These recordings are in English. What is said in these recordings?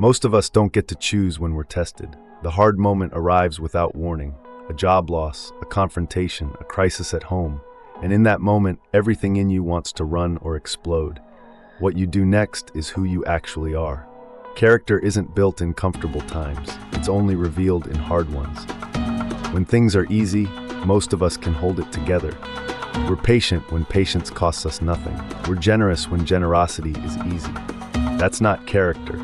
Most of us don't get to choose when we're tested. The hard moment arrives without warning. A job loss, a confrontation, a crisis at home. And in that moment, everything in you wants to run or explode. What you do next is who you actually are. Character isn't built in comfortable times. It's only revealed in hard ones. When things are easy, most of us can hold it together. We're patient when patience costs us nothing. We're generous when generosity is easy. That's not character.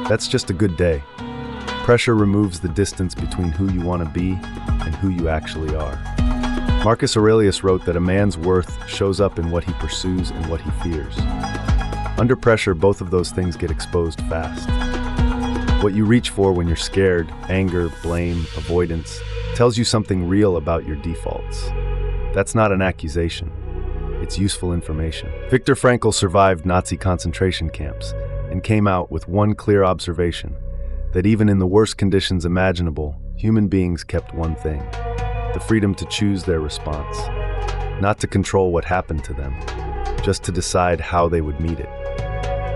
That's just a good day. Pressure removes the distance between who you want to be and who you actually are. Marcus Aurelius wrote that a man's worth shows up in what he pursues and what he fears. Under pressure, both of those things get exposed fast. What you reach for when you're scared, anger, blame, avoidance, tells you something real about your defaults. That's not an accusation. It's useful information. Viktor Frankl survived Nazi concentration camps and came out with one clear observation, that even in the worst conditions imaginable, human beings kept one thing: the freedom to choose their response. Not to control what happened to them, just to decide how they would meet it.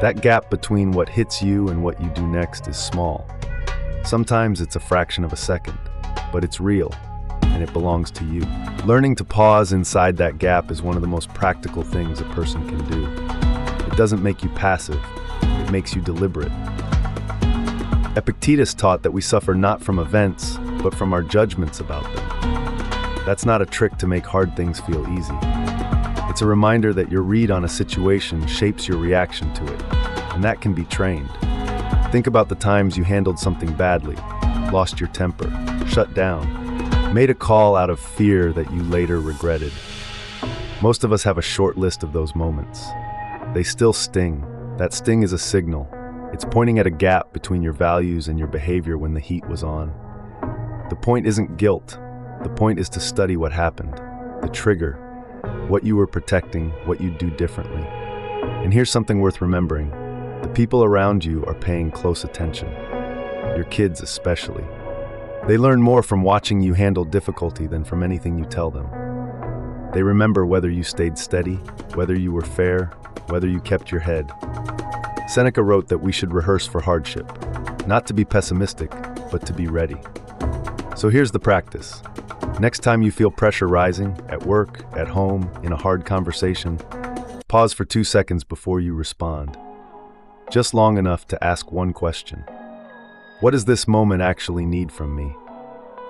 That gap between what hits you and what you do next is small. Sometimes it's a fraction of a second, but it's real, and it belongs to you. Learning to pause inside that gap is one of the most practical things a person can do. It doesn't make you passive, it makes you deliberate. Epictetus taught that we suffer not from events, but from our judgments about them. That's not a trick to make hard things feel easy. It's a reminder that your read on a situation shapes your reaction to it, and that can be trained. Think about the times you handled something badly, lost your temper, shut down, made a call out of fear that you later regretted. Most of us have a short list of those moments. They still sting. That sting is a signal. It's pointing at a gap between your values and your behavior when the heat was on. The point isn't guilt. The point is to study what happened, the trigger, what you were protecting, what you'd do differently. And here's something worth remembering. The people around you are paying close attention. Your kids especially. They learn more from watching you handle difficulty than from anything you tell them. They remember whether you stayed steady, whether you were fair, whether you kept your head. Seneca wrote that we should rehearse for hardship, not to be pessimistic, but to be ready. So here's the practice. Next time you feel pressure rising, at work, at home, in a hard conversation, pause for 2 seconds before you respond. Just long enough to ask one question. What does this moment actually need from me?